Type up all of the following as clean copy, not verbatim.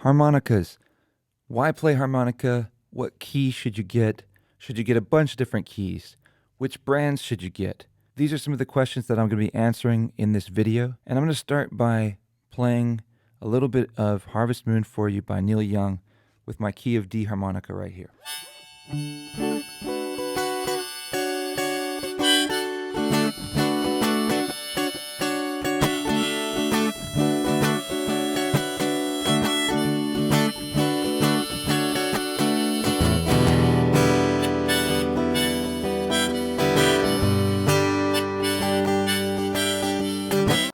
Harmonicas. Why play harmonica? What key should you get? Should you get a bunch of different keys? Which brands should you get? These are some of the questions that I'm going to be answering in this video. And I'm going to start by playing a little bit of Harvest Moon for you by Neil Young with my key of D harmonica right here.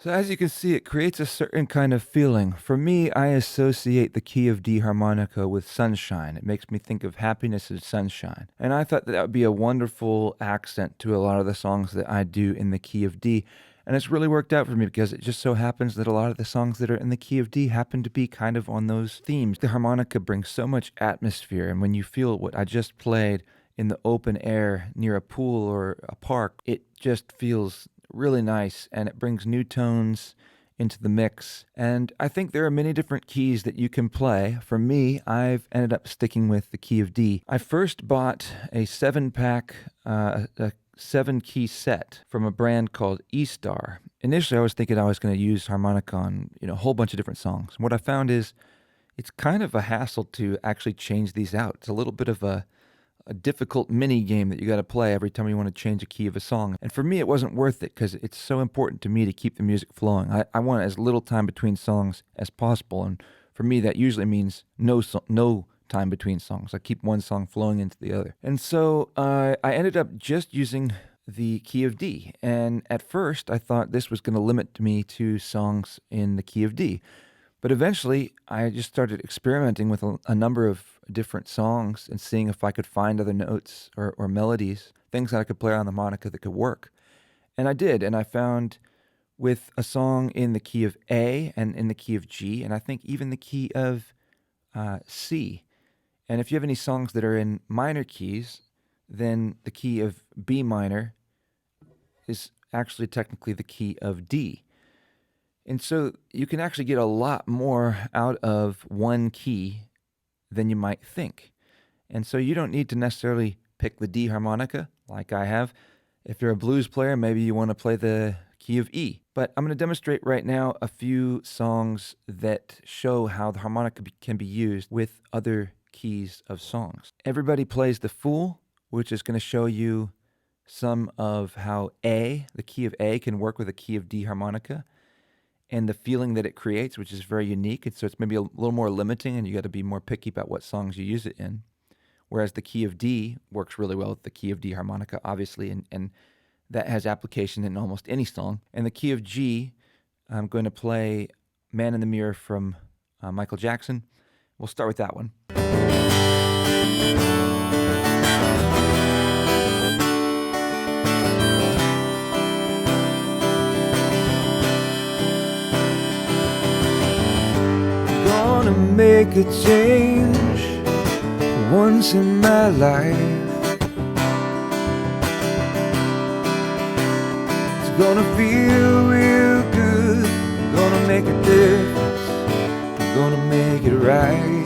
So as you can see, it creates a certain kind of feeling. For me, I associate the key of D harmonica with sunshine. It makes me think of happiness and sunshine. And I thought that would be a wonderful accent to a lot of the songs that I do in the key of D. And it's really worked out for me because it just so happens that a lot of the songs that are in the key of D happen to be kind of on those themes. The harmonica brings so much atmosphere, and when you feel what I just played in the open air near a pool or a park, it just feels really nice, and it brings new tones into the mix. And I think there are many different keys that you can play. For me, I've ended up sticking with the key of D. I first bought a 7-pack, a 7-key set from a brand called EASTTOP. Initially, I was thinking I was going to use harmonica on a whole bunch of different songs. And what I found is it's kind of a hassle to actually change these out. It's a little bit of a difficult mini game that you got to play every time you want to change a key of a song. And for me, it wasn't worth it because it's so important to me to keep the music flowing. I want as little time between songs as possible. And for me, that usually means no time between songs. I keep one song flowing into the other. And so I ended up just using the key of D. And at first, I thought this was going to limit me to songs in the key of D. But eventually, I just started experimenting with a number of different songs and seeing if I could find other notes or melodies, things that I could play on the harmonica that could work. And I did, and I found with a song in the key of A and in the key of G, and I think even the key of C. And if you have any songs that are in minor keys, then the key of B minor is actually technically the key of D. And so you can actually get a lot more out of one key than you might think. And so you don't need to necessarily pick the D harmonica like I have. If you're a blues player, maybe you want to play the key of E. But I'm going to demonstrate right now a few songs that show how the harmonica can be used with other keys of songs. Everybody Plays the Fool, which is going to show you some of how A, the key of A, can work with a key of D harmonica, and the feeling that it creates, which is very unique. And so it's maybe a little more limiting, and you got to be more picky about what songs you use it in. Whereas the key of D works really well with the key of D harmonica, obviously, and that has application in almost any song. And the key of G, I'm going to play Man in the Mirror from Michael Jackson. We'll start with that one. Gonna make a change once in my life. It's gonna feel real good. Gonna make a difference. Gonna make it right.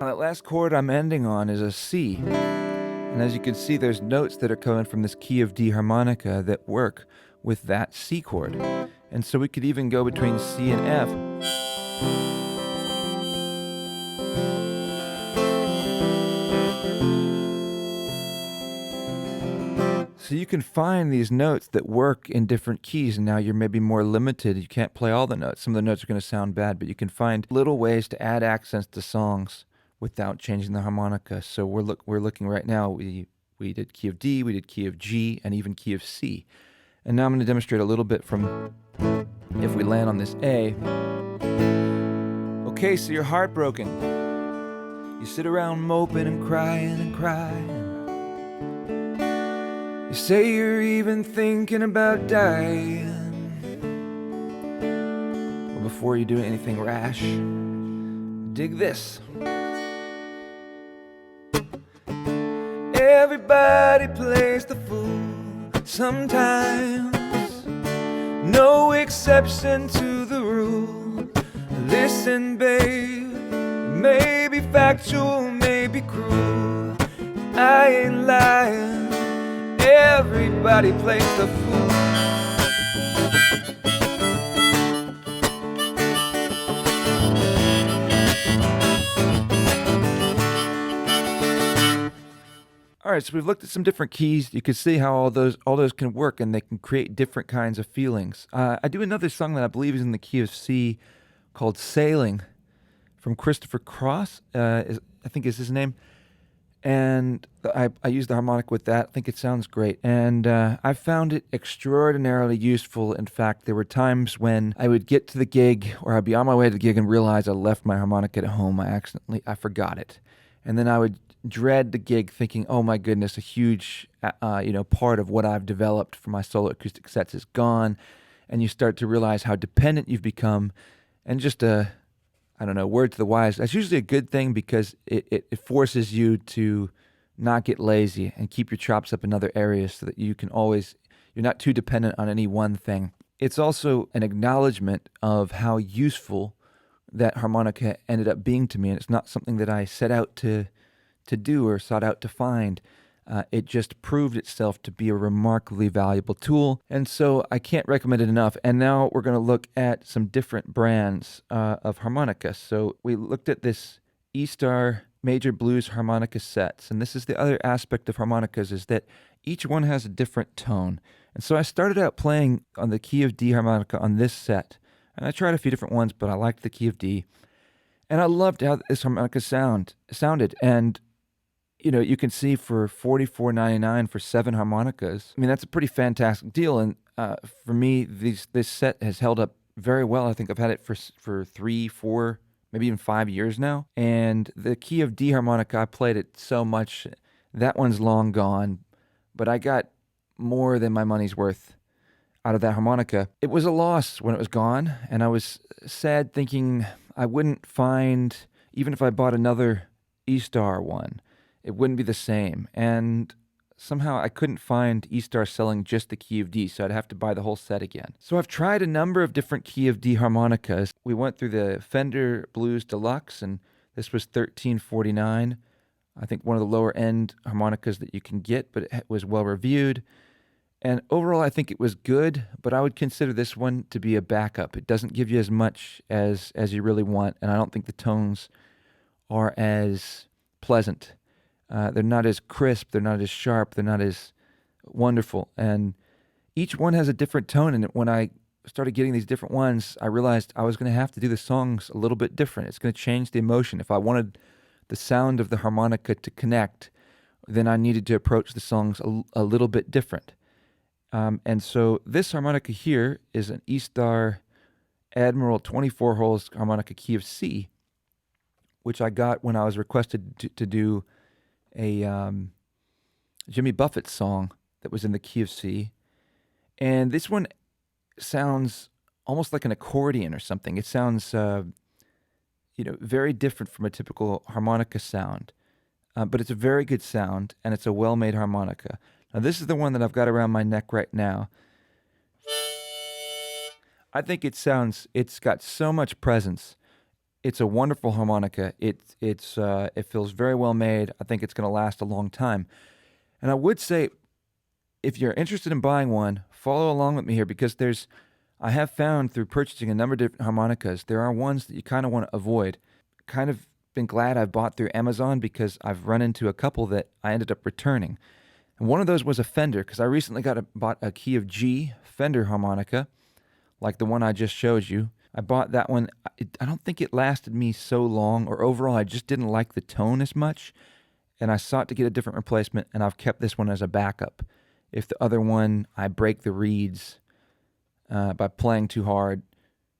That last chord I'm ending on is a C. And as you can see, there's notes that are coming from this key of D harmonica that work with that C chord. And so we could even go between C and F. So you can find these notes that work in different keys, and now you're maybe more limited. You can't play all the notes. Some of the notes are going to sound bad, but you can find little ways to add accents to songs without changing the harmonica. So we're looking right now, we did key of D, we did key of G, and even key of C. And now I'm going to demonstrate a little bit from, if we land on this A. Okay, so you're heartbroken. You sit around moping and crying and crying. You say you're even thinking about dying. Well, before you do anything rash, Dig this. Everybody plays the fool sometimes, no exception to the rule. Listen, babe, maybe factual, maybe cruel. I ain't lying, everybody plays the fool. All right, so we've looked at some different keys. You can see how all those can work, and they can create different kinds of feelings. I do another song that I believe is in the key of C, called "Sailing," from Christopher Cross. I think is his name, and I use the harmonica with that. I think it sounds great, and I found it extraordinarily useful. In fact, there were times when I would get to the gig, or I'd be on my way to the gig and realize I left my harmonica at home. I forgot it, and then I would dread the gig thinking, oh my goodness, a huge part of what I've developed for my solo acoustic sets is gone. And you start to realize how dependent you've become. And just word to the wise, that's usually a good thing, because it forces you to not get lazy and keep your chops up in other areas, so that you're not too dependent on any one thing. It's also an acknowledgement of how useful that harmonica ended up being to me. And it's not something that I set out to do or sought out to find. It just proved itself to be a remarkably valuable tool, and so I can't recommend it enough. And now we're going to look at some different brands of harmonica. So we looked at this E-Star Major Blues harmonica sets, and this is the other aspect of harmonicas, is that each one has a different tone. And so I started out playing on the key of D harmonica on this set, and I tried a few different ones, but I liked the key of D, and I loved how this harmonica sounded. And you can see for $44.99 for 7 harmonicas, I mean, that's a pretty fantastic deal. And for me, this set has held up very well. I think I've had it for 3, 4, maybe even 5 years now. And the key of D harmonica, I played it so much. That one's long gone, but I got more than my money's worth out of that harmonica. It was a loss when it was gone, and I was sad, thinking I wouldn't find, even if I bought another E-Star one, it wouldn't be the same. And somehow I couldn't find E-Star selling just the key of D, so I'd have to buy the whole set again. So I've tried a number of different key of D harmonicas. We went through the Fender Blues Deluxe, and this was $13.49. I think one of the lower end harmonicas that you can get, but it was well reviewed. And overall, I think it was good, but I would consider this one to be a backup. It doesn't give you as much as you really want, and I don't think the tones are as pleasant. They're not as crisp, they're not as sharp, they're not as wonderful. And each one has a different tone, and when I started getting these different ones, I realized I was going to have to do the songs a little bit different. It's going to change the emotion. If I wanted the sound of the harmonica to connect, then I needed to approach the songs a little bit different. And so this harmonica here is an E-Star Admiral 24 holes harmonica key of C, which I got when I was requested to do a Jimmy Buffett song that was in the key of C. And this one sounds almost like an accordion or something. It sounds, very different from a typical harmonica sound. But it's a very good sound, and it's a well-made harmonica. Now, this is the one that I've got around my neck right now. I think it's got so much presence. It's a wonderful harmonica. It feels very well made. I think it's going to last a long time. And I would say, if you're interested in buying one, follow along with me here, because I have found through purchasing a number of different harmonicas, there are ones that you kind of want to avoid. Kind of been glad I bought through Amazon, because I've run into a couple that I ended up returning. And one of those was a Fender, because I recently bought a key of G Fender harmonica, like the one I just showed you. I bought that one. I don't think it lasted me so long, or overall I just didn't like the tone as much, and I sought to get a different replacement, and I've kept this one as a backup. If the other one, I break the reeds by playing too hard,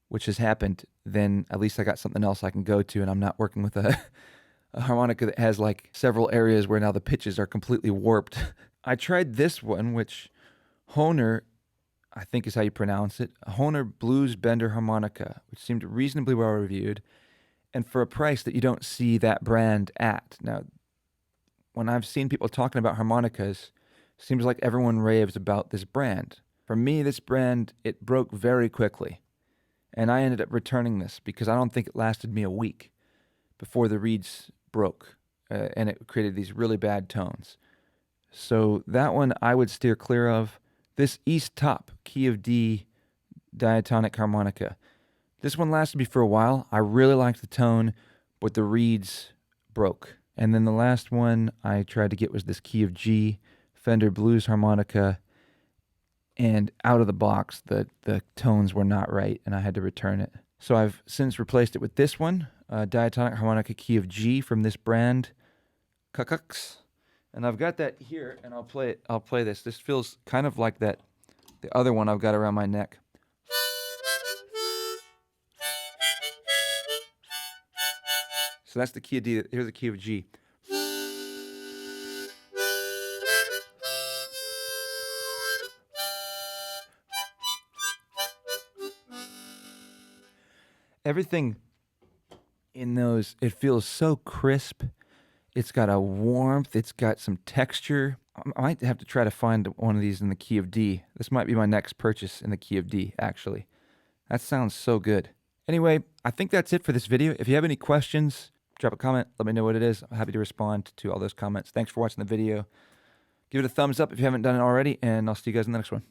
which has happened, then at least I got something else I can go to, and I'm not working with a harmonica that has like several areas where now the pitches are completely warped. I tried this one, which Hohner, I think is how you pronounce it, Hohner Blues Bender harmonica, which seemed reasonably well reviewed. and for a price that you don't see that brand at. Now, when I've seen people talking about harmonicas, it seems like everyone raves about this brand. For me, this brand, it broke very quickly. And I ended up returning this because I don't think it lasted me a week before the reeds broke, and it created these really bad tones. So that one I would steer clear of. This EASTTOP Key of D diatonic harmonica. This one lasted me for a while. I really liked the tone, but the reeds broke. And then the last one I tried to get was this Key of G Fender blues harmonica. And out of the box, the tones were not right, and I had to return it. So I've since replaced it with this one, diatonic harmonica Key of G from this brand, KUCKUX. And I've got that here, and I'll play it. I'll play this. This feels kind of like the other one I've got around my neck. So that's the Key of D. Here's the Key of G. Everything in those, it feels so crisp. It's got a warmth. It's got some texture. I might have to try to find one of these in the Key of D. This might be my next purchase in the Key of D, actually. That sounds so good. Anyway, I think that's it for this video. If you have any questions, drop a comment. Let me know what it is. I'm happy to respond to all those comments. Thanks for watching the video. Give it a thumbs up if you haven't done it already, and I'll see you guys in the next one.